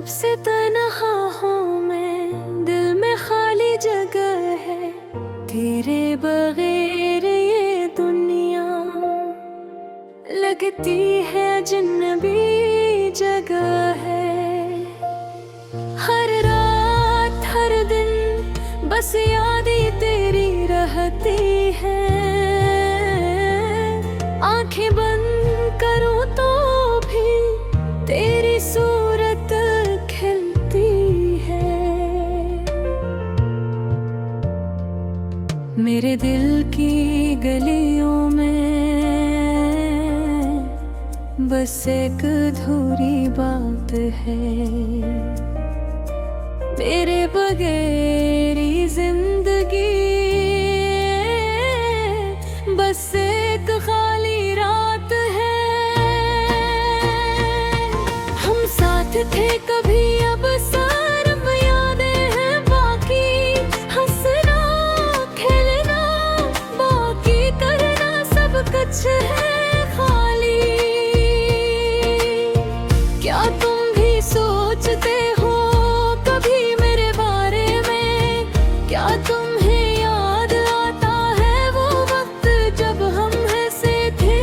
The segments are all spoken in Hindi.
से तन्हा हूँ मैं, दिल में खाली जगह है, तेरे बगैर ये दुनिया लगती है अजनबी जगह है। हर रात हर दिन बस यादें तेरी रहती है, आंखें बंद करूं तो भी तेरी सूरत खिलती है। मेरे दिल की गलियों में बस एक अधूरी बात है, तेरे बगैर ये जिंदगी बस एक खाली रात है। हम साथ थे कभी, अब सिर्फ यादें हैं बाकी, हंसना खेलना बाकी, करना सब कुछ है खाली। क्या तुम भी सोचते हो कभी मेरे बारे में? क्या तुम्हें याद आता है वो वक्त जब हम हंसे थे?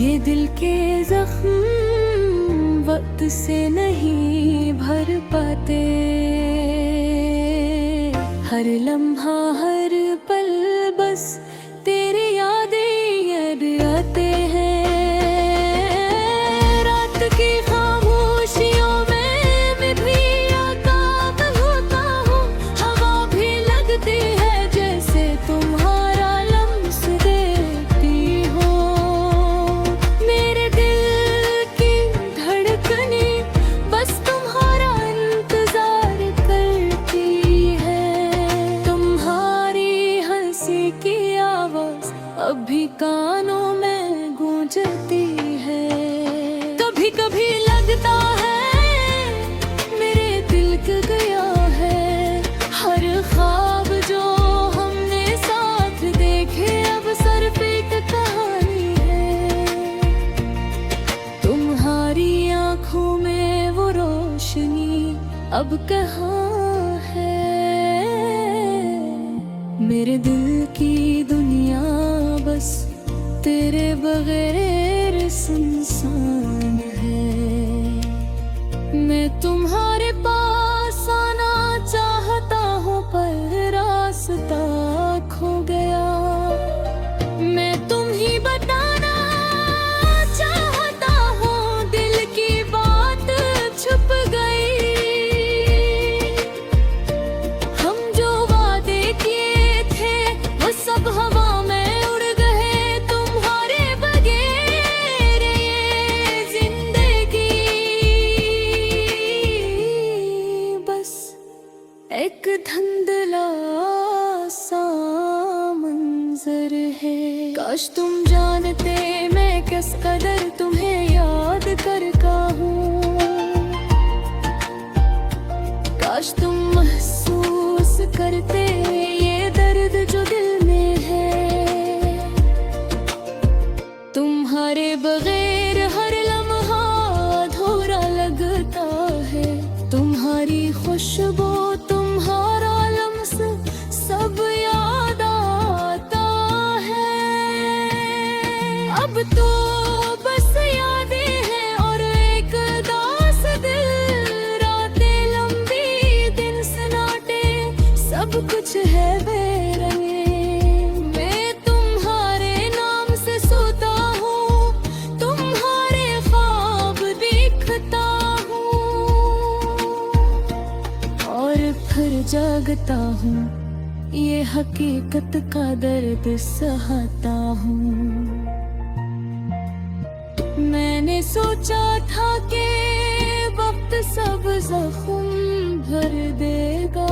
ये दिल के जख्म वक्त से नहीं भर पाते, हर लम्हा हर पल बस तेरी यादें याद आते हैं। रात की खामोशियों में मैं भी आकाब होता हूँ, हवा भी लगती है जैसे तुम्हारा लम्स देखती हो। मेरे दिल की धड़कने बस तुम्हारा इंतजार करती है, तुम्हारी हंसी की आवाज अभी कानों में गूंजती है। कभी कभी लगता है मेरे दिल का गया है, हर ख्वाब जो हमने साथ देखे अब सर पे कहानी है। तुम्हारी आंखों में वो रोशनी अब कहाँ है? मेरे दिल की दुनिया बस तेरे बगैर सुनसान है। मैं तुम्हारे पास आना चाहता हूँ पर रास्ता खो गया, मैं तुम ही बताना चाहता हूँ दिल की बात छुप गई। हम जो वादे किए थे वो सब हवा में उड़ गए, तुम्हारे बगैर ये जिंदगी बस एक धुंधला सा मंजर है। काश तुम जानते मैं किस कदर तुम्हें याद करता हूँ, काश तुम महसूस करते ये दर्द जो दिल में है। तुम्हारे बगैर हर लम्हा अधूरा लगता है, तुम्हारी खुशबू तुम्हारा लम्स सब याद आता है। अब तो बस यादें हैं और एक दास दिल, रातें लंबी दिन सन्नाटे सब कुछ है बेरंगे। मैं तुम्हारे नाम से सोता हूँ, तुम्हारे ख्वाब देखता हूँ और फिर जागता हूँ, ये हकीकत का दर्द सहता हूँ। मैंने सोचा था कि वक्त सब जख्म भर देगा,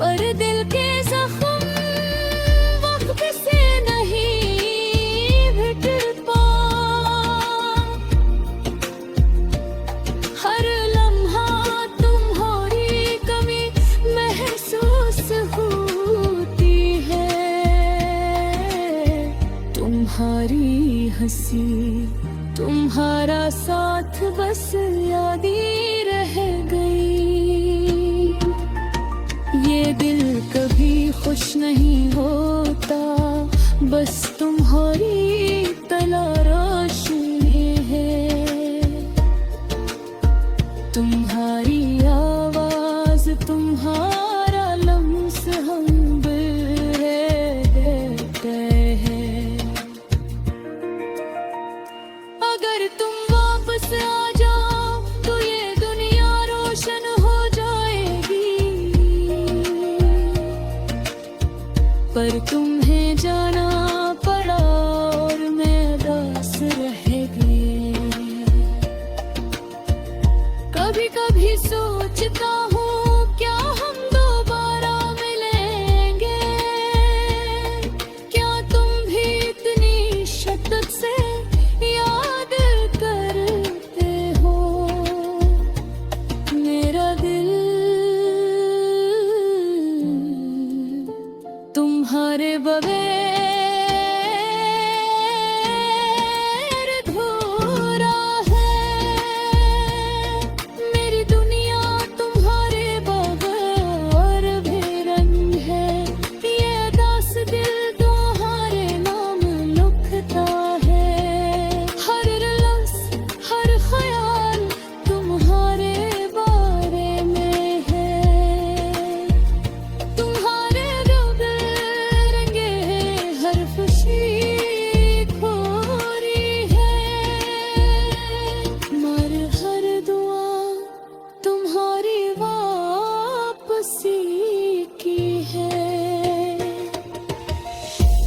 पर दिल के जख्म वक्त से नहीं भिड़ता। हर लम्हा तुम्हारी कमी महसूस होती है, तुम्हारी हंसी तुम्हारा साथ बस याद ही रह गई। ये दिल कभी खुश नहीं होता, बस तुम्हारी तलाश में है। तुम्हारी आवाज, तुम्हारा लम्स हम देते हैं। अगर तुम वापस आ जाओ तो ये दुनिया रोशन हो जाएगी, पर तुम्हें जाना पड़ा और मैं उदास रह गई। कभी कभी सोचता हूँ क्या हम दोबारा मिलेंगे, क्या तुम भी इतनी शिद्दत से याद करते हो। मेरा दिल तुम्हारे बगैर अधूरा है। मेरी दुनिया तुम्हारे बगैर बेरंग है। ये उदास दिल तुम्हारे नाम लिखता है। हर लफ्ज़, हर ख्याल तुम्हारे बारे में है। तुम्हारे रंग रंगे हर खुशी खोरी है। मर हर दुआ तुम्हारी वापसी की है।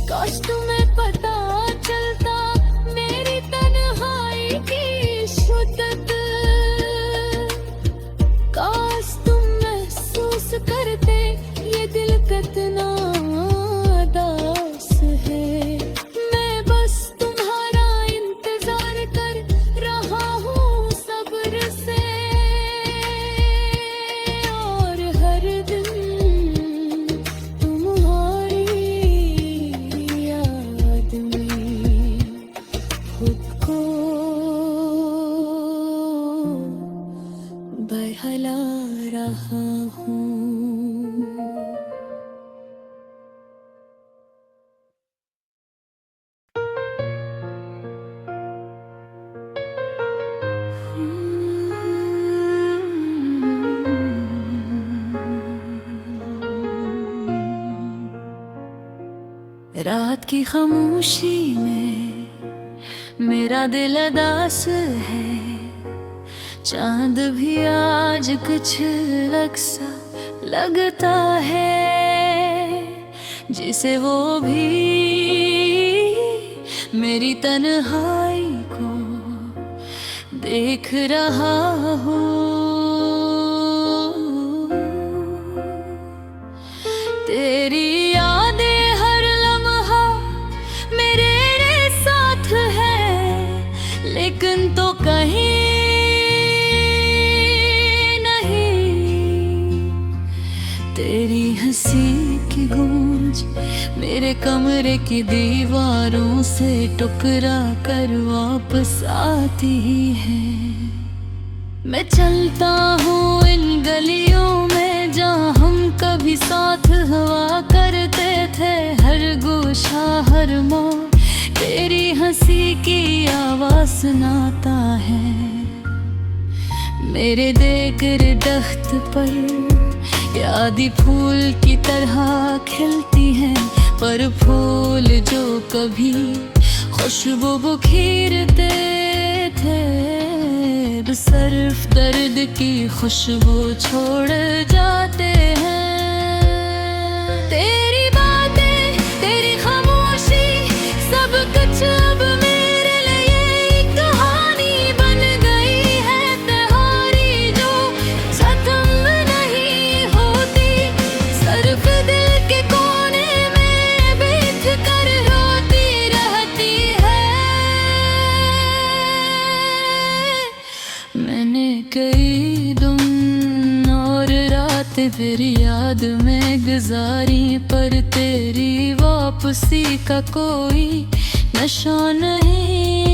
काश तुम्हें पता चलता मेरी तन्हाई की शिद्दत। काश तुम महसूस करते ये दिल कितना उदास है। मैं बस तुम्हारा इंतजार कर रहा हूँ सब्र से, और हर दिन तुम्हारी याद में खुद को बहला रहा हूँ। रात की खामोशी में मेरा दिल उदास है। चांद भी आज कुछ अलग सा लगता है, जिसे वो भी मेरी तन्हाई को देख रहा हूँ। तेरी यादें हर लम्हा मेरे साथ है, लेकिन तो कहीं तेरी हंसी की गूंज मेरे कमरे की दीवारों से टकरा कर वापस आती है। मैं चलता हूँ इन गलियों में जहाँ हम कभी साथ हवा करते थे। हर गोशा, हर मोड़ तेरी हंसी की आवाज सुनाता है। मेरे देगर दख्त पर यादी फूल की तरह खिलती हैं, पर फूल जो कभी खुशबू बिखेरते थे, सिर्फ दर्द की खुशबू छोड़ जाते हैं। तेरी बातें, तेरी खामोशी, सब कुछ अब मेरे लिए एक कहानी बन गई है। त्योहारी जो खत्म नहीं होती, सिर्फ दिल के कोने में बैठ कर रोती रहती है। मैंने कई दिन और रातें फिर याद में गुजारी, पर तेरी वापसी का कोई नशा नहीं।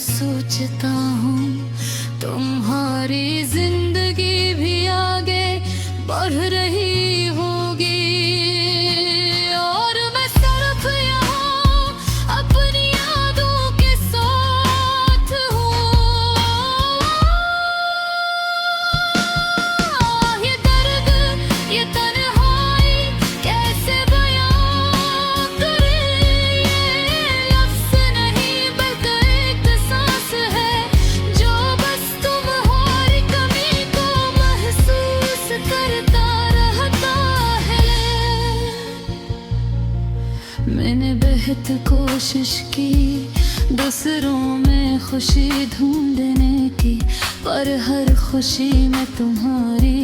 सोचता हूँ तुम्हारी जिंदगी भी आगे बढ़ रही होगी और मैं सिर्फ यहाँ अपनी यादों के साथ हूँ। ये दर्द, ये तन्हाई कैसे बयां करें, ये लफ्ज़ नहीं बल्कि एक सांस है जो बस तुम्हारी कमी को महसूस करता रहता है। मैंने बेहद कोशिश की दूसरों में खुशी ढूंढने की, पर हर खुशी में तुम्हारी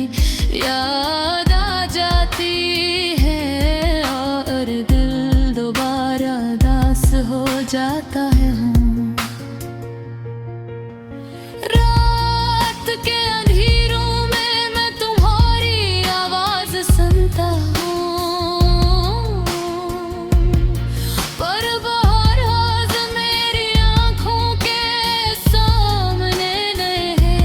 याद आ जाती है और दिल दोबारा दास हो जाता है। रात के अंधेरों में मैं तुम्हारी आवाज सुनता हूँ, पर बाहर आज मेरी आँखों के सामने नहीं है।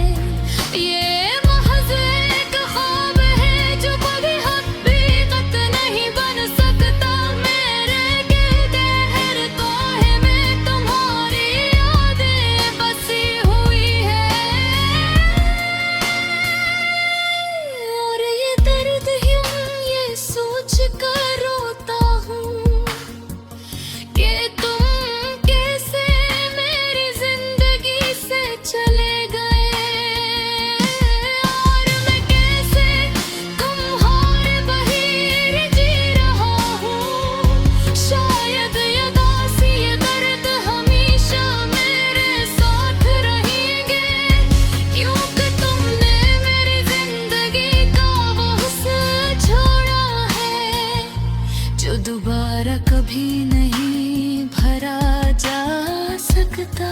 ये महज एक ख्वाब है जो कभी हकीकत नहीं बन सकता। मेरे गिरदे हर कोने में तुम्हारी यादें बसी हुई है और ये दर्द यूं ये सोच कर रोता हूँ कि तुम कैसे मेरी जिंदगी से चले गए और मैं कैसे तुम्हारे बहिर जी रहा हूँ। शायद ये दासी ये दर्द हमेशा मेरे साथ रहेंगे, क्योंकि तुमने मेरी जिंदगी का वो हुस्न छोड़ा है जो दोबारा कभी नहीं भरा जा सकता।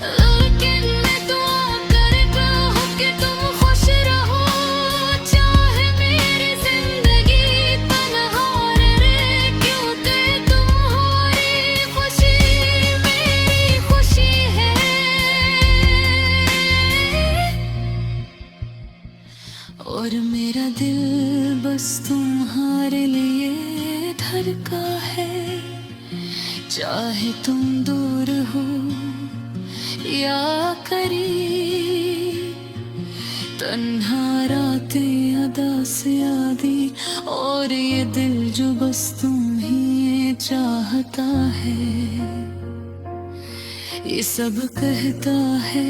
लेकिन मैं दुआ करता हूँ कि तुम खुश रहो, चाहे मेरी जिंदगी तन्हा रहे, क्योंकि तुम्हारी खुशी मेरी खुशी है और मेरा दिल बस तुम्हारे लिए धड़का है। चाहे तुम दूर हो या करीब, तन्हा रातें अदा से आदि और ये दिल जो बस तुम्हें चाहता है, ये सब कहता है